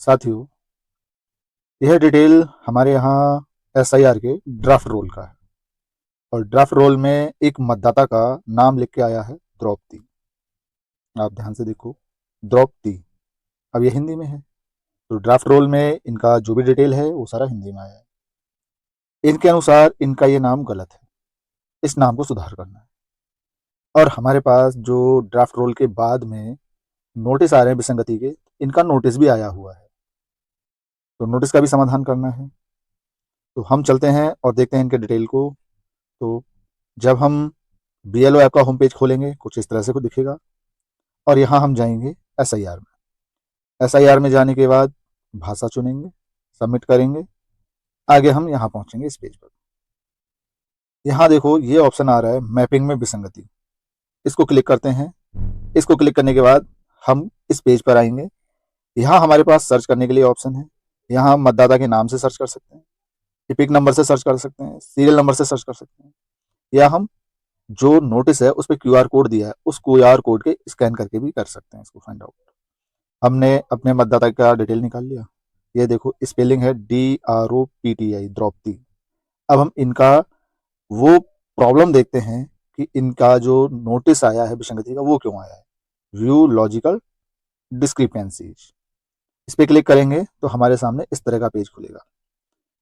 साथियों, यह डिटेल हमारे यहाँ एसआईआर के ड्राफ्ट रोल का है और ड्राफ्ट रोल में एक मतदाता का नाम लिख के आया है द्रौपदी। आप ध्यान से देखो, द्रौपदी। अब ये हिंदी में है तो ड्राफ्ट रोल में इनका जो भी डिटेल है वो सारा हिंदी में आया है। इनके अनुसार इनका ये नाम गलत है, इस नाम को सुधार करना है। और हमारे पास जो ड्राफ्ट रोल के बाद में नोटिस आ रहे हैं विसंगति के, इनका नोटिस भी आया हुआ है तो नोटिस का भी समाधान करना है। तो हम चलते हैं और देखते हैं इनके डिटेल को। तो जब हम बीएलओ ऐप का होम पेज खोलेंगे कुछ इस तरह से कुछ दिखेगा और यहाँ हम जाएंगे एसआईआर में। एसआईआर में जाने के बाद भाषा चुनेंगे, सबमिट करेंगे, आगे हम यहाँ पहुँचेंगे इस पेज पर। यहाँ देखो ये ऑप्शन आ रहा है मैपिंग में विसंगति, इसको क्लिक करते हैं। इसको क्लिक करने के बाद हम इस पेज पर आएंगे। यहाँ हमारे पास सर्च करने के लिए ऑप्शन है। यहाँ हम मतदाता के नाम से सर्च कर सकते हैं, इपिक नंबर से सर्च कर सकते हैं, सीरियल नंबर से सर्च कर सकते हैं, या हम जो नोटिस है उस पर क्यूआर कोड दिया है उस क्यूआर कोड के स्कैन करके भी कर सकते हैं इसको फाइंड आउट। हमने अपने मतदाता का डिटेल निकाल लिया। ये देखो स्पेलिंग है DROPTI, द्रौपदी। अब हम इनका वो प्रॉब्लम देखते हैं कि इनका जो नोटिस आया है विसंगति का वो क्यों आया है। व्यू लॉजिकल डिस्क्रिपेंसीज, इस पर क्लिक करेंगे तो हमारे सामने इस तरह का पेज खुलेगा।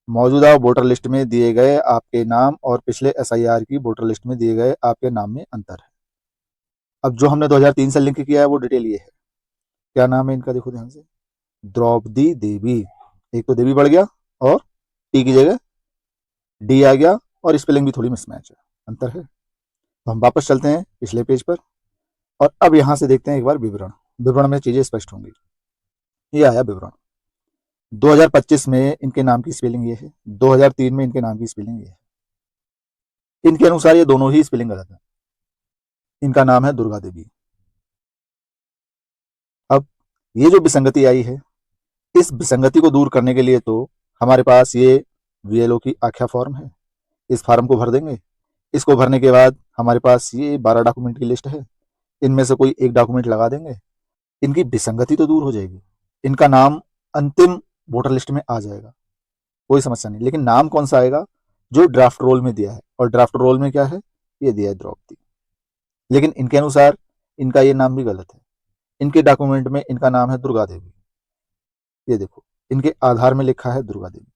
मौजूदा वोटर लिस्ट में दिए गए आपके नाम और पिछले एसआईआर की वोटर लिस्ट में दिए गए आपके नाम में अंतर है। अब जो हमने 2003 से लिंक किया है वो डिटेल ये है। क्या नाम है इनका, देखो ध्यान से, द्रौपदी देवी। एक तो देवी बढ़ गया और टी की जगह डी आ गया और स्पेलिंग भी थोड़ी मिसमैच है, अंतर है। तो हम वापस चलते हैं पिछले पेज पर और अब यहाँ से देखते हैं एक बार विवरण। विवरण में चीजें स्पष्ट होंगी। ये आया विवरण। 2025 में इनके नाम की स्पेलिंग ये है, 2003 में इनके नाम की स्पेलिंग ये है। इनके अनुसार ये दोनों ही स्पेलिंग गलत है। इनका नाम है दुर्गा देवी। अब ये जो विसंगति आई है, इस विसंगति को दूर करने के लिए तो हमारे पास ये वीएलओ की आख्या फॉर्म है। इस फॉर्म को भर देंगे। इसको भरने के बाद हमारे पास ये 12 डॉक्यूमेंट की लिस्ट है, इनमें से कोई एक डॉक्यूमेंट लगा देंगे। इनकी विसंगति तो दूर हो जाएगी, इनका नाम अंतिम वोटर लिस्ट में आ जाएगा, कोई समस्या नहीं। लेकिन नाम कौन सा आएगा, जो ड्राफ्ट रोल में दिया है, और ड्राफ्ट रोल में क्या है, ये दिया है द्रौपदी। लेकिन इनके अनुसार इनका ये नाम भी गलत है। इनके डॉक्यूमेंट में इनका नाम है दुर्गा देवी। ये देखो इनके आधार में लिखा है दुर्गा देवी।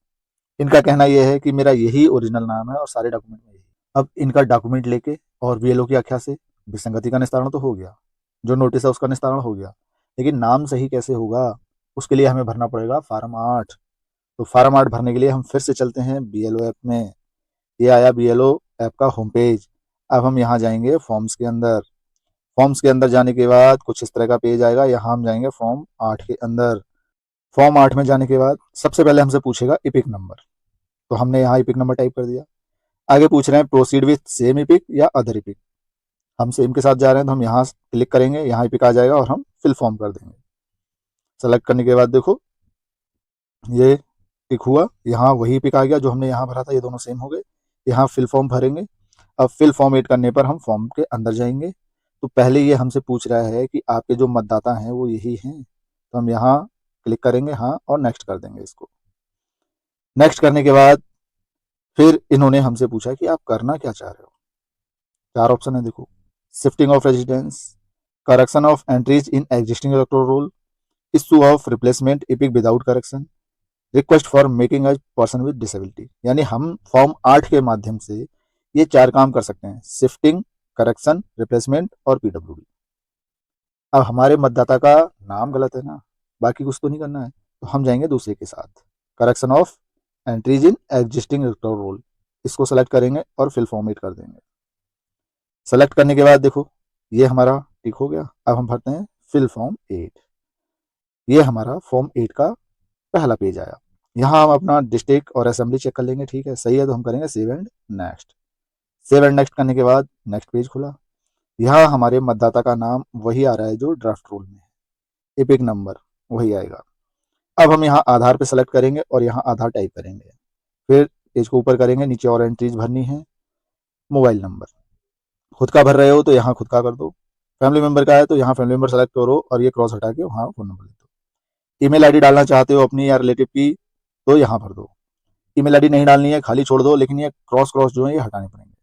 इनका कहना यह है कि मेरा यही ओरिजिनल नाम है और सारे डॉक्यूमेंट में यही। अब इनका डॉक्यूमेंट लेके और बीएलओ की आख्या से विसंगति का निस्तारण तो हो गया, जो नोटिस है उसका निस्तारण हो गया, लेकिन नाम सही कैसे होगा, उसके लिए हमें भरना पड़ेगा फार्म 8। तो फार्म 8 भरने के लिए हम फिर से चलते हैं बीएलओ ऐप में। ये आया बीएलओ ऐप का होम पेज। अब हम यहाँ जाएंगे फॉर्म्स के अंदर। फॉर्म्स के अंदर जाने के बाद कुछ इस तरह का पेज आएगा। यहाँ हम जाएंगे फॉर्म 8 के अंदर। फॉर्म 8 में जाने के बाद सबसे पहले हमसे पूछेगा इपिक नंबर, तो हमने यहाँ इपिक नंबर टाइप कर दिया। आगे पूछ रहे हैं प्रोसीड विथ सेम इपिक या अदर इपिक। हम सेम के साथ जा रहे हैं तो हम यहाँ क्लिक करेंगे, यहाँ इपिक आ जाएगा और हम फिल फॉर्म कर देंगे। सेलेक्ट करने के बाद देखो ये टिक हुआ, यहाँ वही पिक आ गया जो हमने यहाँ भरा था, ये दोनों सेम हो गए। यहाँ फिल फॉर्म भरेंगे। अब फिल फॉर्म एड करने पर हम फॉर्म के अंदर जाएंगे। तो पहले ये हमसे पूछ रहा है कि आपके जो मतदाता हैं वो यही हैं, तो हम यहाँ क्लिक करेंगे हाँ और नेक्स्ट कर देंगे इसको। नेक्स्ट करने के बाद फिर इन्होंने हमसे पूछा कि आप करना क्या चाह रहे हो। 4 ऑप्शन है देखो, shifting of residence, correction of entries in existing electoral roll, issue of replacement EPIC without correction, request for making a person with disability. यानी हम फॉर्म 8 के माध्यम से ये 4 काम कर सकते हैं, शिफ्टिंग, करेक्शन, रिप्लेसमेंट और पीडब्ल्यूडी। अब हमारे मतदाता का नाम गलत है ना, बाकी कुछ तो नहीं करना है, तो हम जाएंगे दूसरे के साथ, correction of entries in existing electoral roll. इसको सेलेक्ट करेंगे और फिल फॉर्मेट कर देंगे। सेलेक्ट करने के बाद देखो ये हमारा टिक हो गया। अब हम भरते हैं फिल फॉर्म 8। ये हमारा फॉर्म 8 का पहला पेज आया। यहाँ हम अपना डिस्ट्रिक्ट और असेंबली चेक कर लेंगे, ठीक है सही है तो हम करेंगे save and next. Save and next करने के बाद नेक्स्ट पेज खुला। यहाँ हमारे मतदाता का नाम वही आ रहा है जो ड्राफ्ट रोल में है, इपिक नंबर वही आएगा। अब हम यहाँ आधार पे सेलेक्ट करेंगे और यहाँ आधार टाइप करेंगे। फिर पेज को ऊपर करेंगे, नीचे और एंट्रीज भरनी है। मोबाइल नंबर खुद का भर रहे हो तो यहाँ खुद का कर दो, फैमिली मेंबर का है तो यहाँ फैमिली मेंबर सेलेक्ट करो और ये क्रॉस हटा के वहाँ फोन नंबर दे दो। ईमेल आईडी डालना चाहते हो अपनी या रिलेटिव की तो यहाँ भर दो। ईमेल आईडी नहीं डालनी है, खाली छोड़ दो, लेकिन ये क्रॉस क्रॉस जो है ये हटाने पड़ेंगे।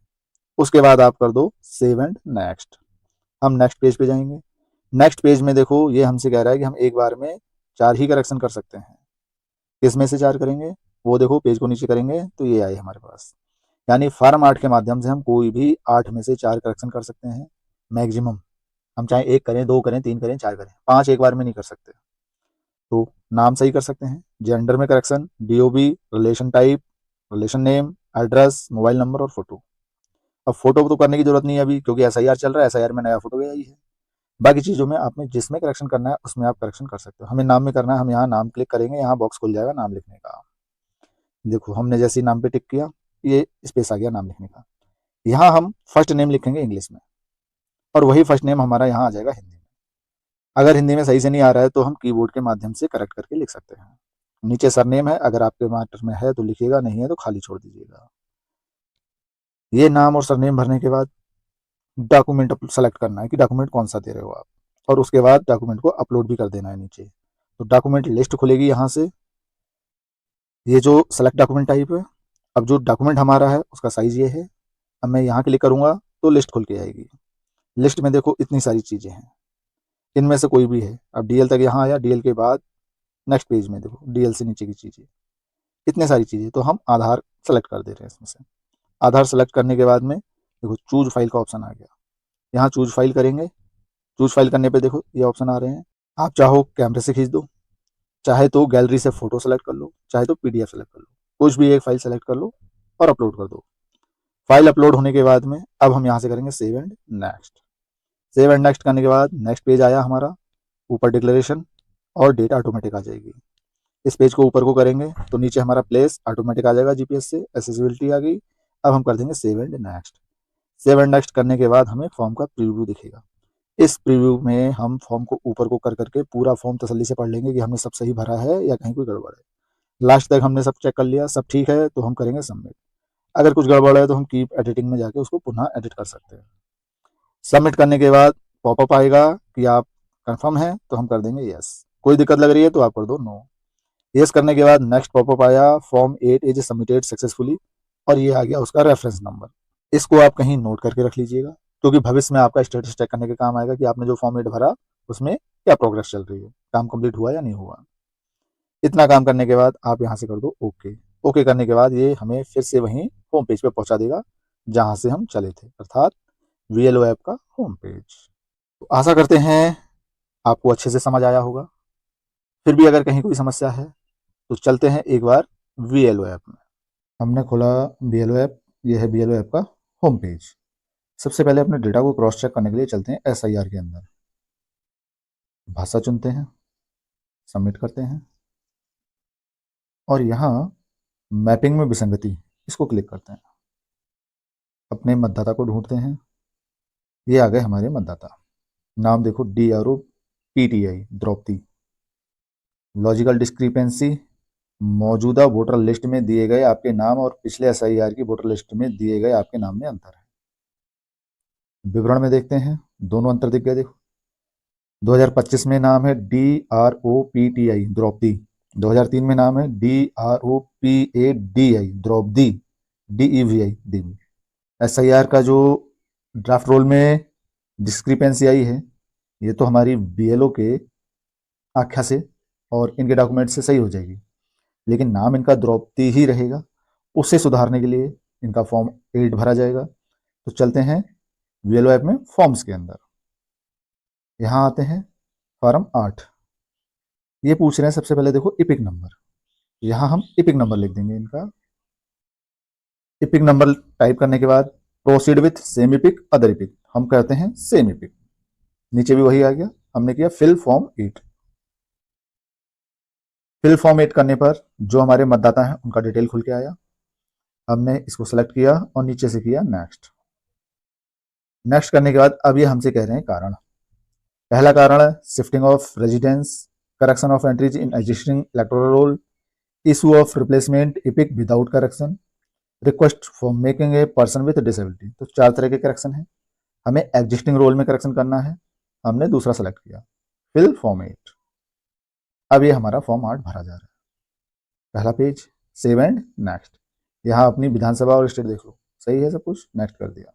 उसके बाद आप कर दो सेव एंड नेक्स्ट। हम नेक्स्ट पेज पे जाएंगे। नेक्स्ट पेज में देखो ये हमसे कह रहा है कि हम एक बार में 4 ही करेक्शन कर सकते हैं। किस में से 4 करेंगे? वो देखो पेज को नीचे करेंगे तो ये आए हमारे पास। यानी फार्म 8 के माध्यम से हम कोई भी 8 में से 4 करेक्शन कर सकते हैं मैक्सिमम। हम चाहे 1 करें, 2 करें, 3 करें, 4 करें, 5 एक बार में नहीं कर सकते। तो नाम सही कर सकते हैं, जेंडर में correction, DOB, relation type, relation name, address, mobile number और फोटो। अब फोटो तो करने की जरूरत नहीं है अभी, क्योंकि एसआईआर चल रहा है, एसआईआर में नया फोटो गया ही है। बाकी चीज़ों में आप में जिसमें करेक्शन करना है उसमें आप करेक्शन कर सकते हो। हमें नाम में करना है, हम यहाँ नाम क्लिक करेंगे, यहाँ बॉक्स खुल जाएगा नाम लिखने का। देखो हमने जैसे ही नाम पे टिक किया ये स्पेस आ गया नाम लिखने का। यहाँ हम फर्स्ट नेम लिखेंगे इंग्लिश में और वही फर्स्ट नेम हमारा यहाँ आ जाएगा हिंदी में। अगर हिंदी में सही से नहीं आ रहा है तो हम कीबोर्ड के माध्यम से करेक्ट करके लिख सकते हैं। नीचे सरनेम है, अगर आपके मैटर में है तो लिखिएगा, नहीं है तो खाली छोड़ दीजिएगा। ये नाम और सरनेम भरने के बाद डॉक्यूमेंट सेलेक्ट करना है कि डॉक्यूमेंट कौन सा दे रहे हो आप, और उसके बाद डॉक्यूमेंट को अपलोड भी कर देना है नीचे। तो डॉक्यूमेंट लिस्ट खुलेगी यहाँ से, ये जो सेलेक्ट डॉक्यूमेंट टाइप है। अब जो डॉक्यूमेंट हमारा है उसका साइज ये है। अब मैं यहाँ क्लिक करूँगा तो लिस्ट खुल के आएगी। लिस्ट में देखो इतनी सारी चीज़ें हैं, इनमें से कोई भी है। अब डीएल तक यहाँ आया, डीएल के बाद नेक्स्ट पेज में देखो डीएल से नीचे की चीज़ें, इतने सारी चीज़ें। तो हम आधार सेलेक्ट कर दे रहे हैं इसमें से। आधार सेलेक्ट करने के बाद में देखो चूज फाइल का ऑप्शन आ गया, यहाँ चूज फाइल करेंगे। चूज फाइल करने पे देखो ये ऑप्शन आ रहे हैं। आप चाहो कैमरे से खींच दो, चाहे तो गैलरी से फोटो सेलेक्ट कर लो, चाहे तो पीडीएफ सेलेक्ट कर लो, कुछ भी एक फाइल सेलेक्ट कर लो और अपलोड कर दो। फाइल अपलोड होने के बाद में अब हम यहाँ से करेंगे save and next. Save and next करने के बाद नेक्स्ट पेज आया हमारा, ऊपर डिक्लेरेशन और डेट ऑटोमेटिक आ जाएगी। इस पेज को ऊपर को करेंगे तो नीचे हमारा प्लेस ऑटोमेटिक आ जाएगा जीपीएस से, एसेसिबिलिटी आ गई। अब हम कर देंगे save and next. Save and next करने के बाद हमें फॉर्म का प्रीव्यू दिखेगा। इस प्रीव्यू में हम फॉर्म को ऊपर को कर करके पूरा फॉर्म तसल्ली से पढ़ लेंगे कि हमने सब सही भरा है या कहीं कोई गड़बड़ है। लास्ट तक हमने सब चेक कर लिया, सब ठीक है तो हम करेंगे सबमिट। अगर कुछ गड़बड़ है तो हम कीप एडिटिंग में जाके उसको पुनः एडिट कर सकते हैं। सबमिट करने के बाद पॉपअप आएगा कि आप कंफर्म हैं, तो हम कर देंगे यस। कोई दिक्कत लग रही है तो आप कर दो नो। यस करने के बाद नेक्स्ट पॉपअप आया, फॉर्म 8 इज सबमिटेड सक्सेसफुली, और ये आ गया उसका रेफरेंस नंबर। इसको आप कहीं नोट करके रख लीजिएगा, क्योंकि भविष्य में आपका स्टेटस चेक करने के काम आएगा कि आपने जो फॉर्म 8 भरा उसमें क्या प्रोग्रेस चल रही है, काम कंप्लीट हुआ या नहीं हुआ। इतना काम करने के बाद आप यहाँ से कर दो ओके। ओके करने के बाद ये हमें फिर से वहीं होम पेज पे पहुंचा देगा जहां से हम चले थे, अर्थात वीएलओ ऐप का होम पेज। तो आशा करते हैं आपको अच्छे से समझ आया होगा। फिर भी अगर कहीं कोई समस्या है तो चलते हैं एक बार वीएलओ ऐप में। हमने खोला वीएलओ ऐप, ये है वीएलओ ऐप का होम पेज। सबसे पहले अपने डेटा को क्रॉस चेक करने के लिए चलते हैं एसआईआर के अंदर। भाषा चुनते हैं, सबमिट करते हैं और यहाँ मैपिंग में विसंगति, इसको क्लिक करते हैं। अपने मतदाता को ढूंढते हैं, ये आ गए हमारे मतदाता। नाम देखो DRO PTI Draupadi. Logical discrepancy, मौजूदा वोटर लिस्ट में दिए गए आपके नाम और पिछले एसआईआर की वोटर लिस्ट में दिए गए आपके नाम में अंतर है। विवरण में देखते हैं, दोनों अंतर दिख गए देखो। 2025 में नाम है DROPTI द्रौपदी, 2003 में नाम है DROPADI द्रौपदी, DEVI देवी। एसआईआर का जो ड्राफ्ट रोल में डिस्क्रिपेंसी आई है, ये तो हमारी बीएलओ के आख्या से और इनके डॉक्यूमेंट से सही हो जाएगी, लेकिन नाम इनका द्रौपदी ही रहेगा। उसे सुधारने के लिए इनका फॉर्म 8 भरा जाएगा। तो चलते हैं वीएलओ ऐप में फॉर्म्स के अंदर। यहाँ आते हैं फॉर्म 8। ये पूछ रहे हैं सबसे पहले देखो इपिक नंबर, यहाँ हम इपिक नंबर लिख देंगे इनका। इपिक नंबर टाइप करने के बाद proceed with same EPIC other EPIC, हम करते हैं सेम इपिक। नीचे भी वही आ गया, हमने किया फिल फॉर्म 8। फिल फॉर्म 8 करने पर जो हमारे मतदाता हैं उनका डिटेल खुल के आया। हमने इसको सेलेक्ट किया और नीचे से किया नेक्स्ट। नेक्स्ट करने के बाद अब ये हमसे कह रहे हैं कारण। पहला कारण है shifting of residence, correction of entries in existing electoral roll, issue of replacement EPIC without correction, request for making a person with disability. तो 4 तरह के करेक्शन है। हमें एग्जिस्टिंग रोल में करेक्शन करना है, हमने दूसरा सेलेक्ट किया फिल फॉर्म 8। अब ये हमारा फॉर्म 8 भरा जा रहा है। पहला पेज, सेव एंड नेक्स्ट। यहाँ अपनी विधानसभा और स्टेट देख लो, सही है सब कुछ, नेक्स्ट कर दिया।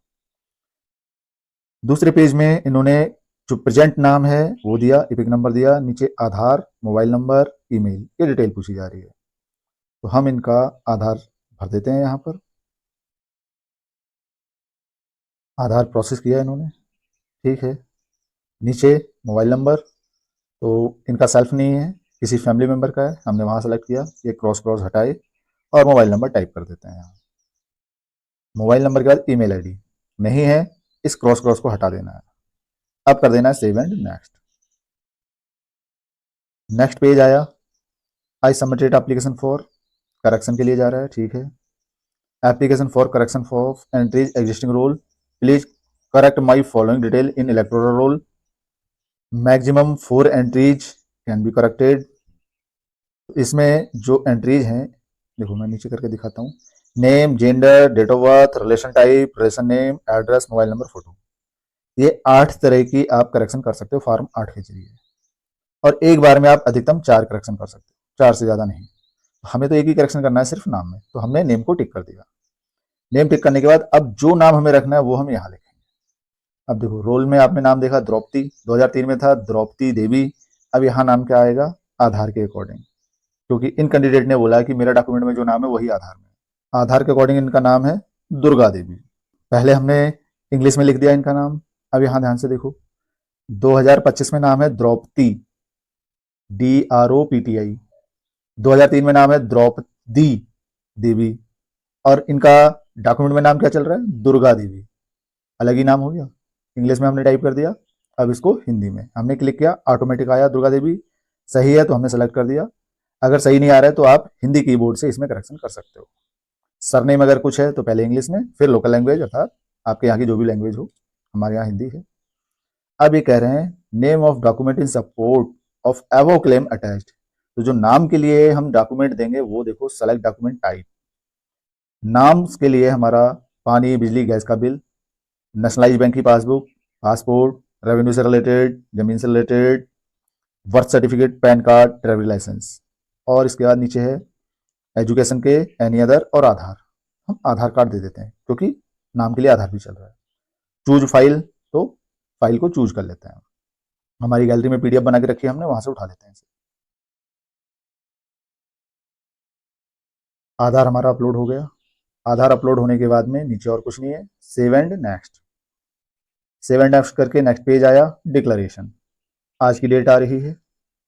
दूसरे पेज में इन्होंने जो प्रेजेंट नाम है वो दिया, इपिक नंबर दिया, नीचे आधार, मोबाइल नंबर, ईमेल, ये डिटेल पूछी जा रही है। तो हम इनका आधार भर देते हैं यहाँ पर। आधार प्रोसेस किया इन्होंने, ठीक है। नीचे मोबाइल नंबर, तो इनका सेल्फ नहीं है, किसी फैमिली मेम्बर का है, हमने वहाँ सेलेक्ट किया, ये क्रॉस क्रॉस हटाए और मोबाइल नंबर टाइप कर देते हैं यहाँ। मोबाइल नंबर के बाद ईमेल आईडी नहीं है, इस क्रॉस क्रॉस को हटा देना है। अब कर देना है save and next. Next page आया, I submitted application for, correction के लिए जा रहा है, ठीक है। Application for correction for entries existing roll, please correct my following detail in electoral roll, maximum 4 entries can be corrected. इसमें जो एंट्रीज हैं, देखो मैं नीचे करके दिखाता हूँ, name, gender, date of birth, relation type, relation name, address, mobile number, photo, ये 8 तरह की आप करेक्शन कर सकते हो फॉर्म 8 के जरिए। और एक बार में आप अधिकतम 4 करेक्शन कर सकते हो, 4 से ज़्यादा नहीं। हमें तो एक ही करेक्शन करना है सिर्फ नाम में, तो हमने नेम को टिक कर दिया। नेम टिक करने के बाद अब जो नाम हमें रखना है वो हम यहाँ लिखेंगे। अब देखो रोल में आपने नाम देखा द्रौपदी, 2003 में था द्रौपदी देवी। अब यहाँ नाम क्या आएगा, आधार के अकॉर्डिंग, क्योंकि इन कैंडिडेट ने बोला कि मेरा डॉक्यूमेंट में जो नाम है वही आधार में। आधार के अकॉर्डिंग इनका नाम है दुर्गा देवी। पहले हमने इंग्लिश में लिख दिया इनका नाम। अब यहाँ ध्यान से देखो, 2025 में नाम है द्रौपदी, DROPTI। 2003 में नाम है द्रौपदी देवी, और इनका डॉक्यूमेंट में नाम क्या चल रहा है, दुर्गा देवी। अलग ही नाम हो गया, इंग्लिश में हमने टाइप कर दिया। अब इसको हिंदी में हमने क्लिक किया, ऑटोमेटिक आया दुर्गा देवी, सही है तो हमने सेलेक्ट कर दिया। अगर सही नहीं आ रहा है तो आप हिंदी कीबोर्ड से इसमें करेक्शन कर सकते हो। सरनेम अगर कुछ है तो पहले इंग्लिश में, फिर लोकल लैंग्वेज अर्थात आपके यहाँ की जो भी लैंग्वेज हो, हमारे यहाँ हिंदी है। अब ये कह रहे हैं name of document in support of एवो क्लेम अटैच्ड। तो जो नाम के लिए हम डॉक्यूमेंट देंगे वो देखो, सेलेक्ट डॉक्यूमेंट टाइप। नाम के लिए हमारा पानी, बिजली, गैस का बिल, नेशनलाइज बैंक की पासबुक, पासपोर्ट, रेवेन्यू से रिलेटेड, जमीन से related, birth certificate, PAN card, driving licence, और इसके बाद नीचे है एजुकेशन के, एनी अदर और आधार। हम आधार कार्ड दे देते हैं क्योंकि नाम के लिए आधार भी चल रहा है। चूज फाइल, तो फाइल को चूज कर लेते हैं। हमारी गैलरी में PDF बना के रखी है हमने, वहां से उठा लेते हैं इसे। आधार हमारा अपलोड हो गया। आधार अपलोड होने के बाद में नीचे और कुछ नहीं है, save and next. Save and next करके नेक्स्ट पेज आया, डिक्लेरेशन। आज की डेट आ रही है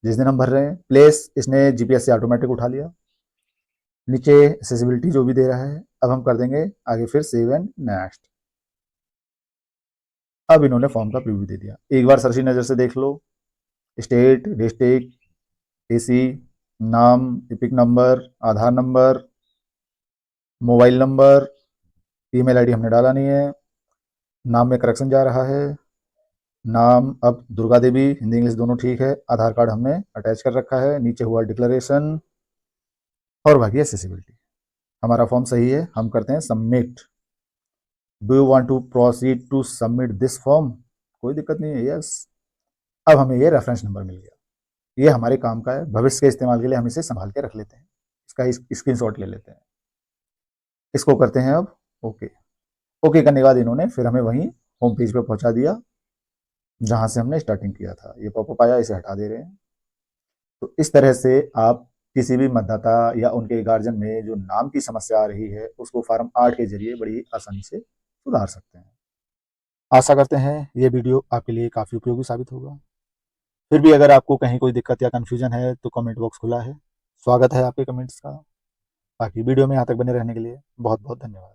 जिस दिन हम भर रहे हैं, प्लेस इसने GPS से ऑटोमेटिक उठा लिया। नीचे एक्सेसिबिलिटी जो भी दे रहा है, अब हम कर देंगे आगे फिर सेव एंड नेक्स्ट। अब इन्होंने फॉर्म का प्रीव्यू दे दिया, एक बार सरसी नज़र से देख लो। स्टेट, डिस्ट्रिक्ट, AC, नाम, EPIC number, Aadhaar number, mobile number, email ID हमने डाला नहीं है, नाम में करेक्शन जा रहा है। नाम अब दुर्गा देवी, हिंदी इंग्लिश दोनों ठीक है। आधार कार्ड हमने अटैच कर रखा है। नीचे हुआ डिक्लेरेशन और बाकी एक्सेसिबिलिटी। हमारा फॉर्म सही है, हम करते हैं submit. Do you want to proceed to submit this form, कोई दिक्कत नहीं है, यस। अब हमें ये रेफरेंस नंबर मिल गया, ये हमारे काम का है, भविष्य के इस्तेमाल के लिए हम इसे संभाल के रख लेते हैं। इसका स्क्रीनशॉट ले लेते हैं, इसको करते हैं अब ओके। ओके करने के बाद इन्होंने फिर हमें वहीं होम पेज पे पहुंचा दिया जहां से हमने स्टार्टिंग किया था। ये पॉपअप आया, इसे हटा दे रहे हैं। तो इस तरह से आप किसी भी मतदाता या उनके गार्जियन में जो नाम की समस्या आ रही है उसको फॉर्म 8 के जरिए बड़ी आसानी से सुधार सकते हैं। आशा करते हैं ये वीडियो आपके लिए काफ़ी उपयोगी साबित होगा। फिर भी अगर आपको कहीं कोई दिक्कत या कन्फ्यूजन है तो कमेंट बॉक्स खुला है, स्वागत है आपके कमेंट्स का। बाकी वीडियो में यहाँ तक बने रहने के लिए बहुत बहुत धन्यवाद।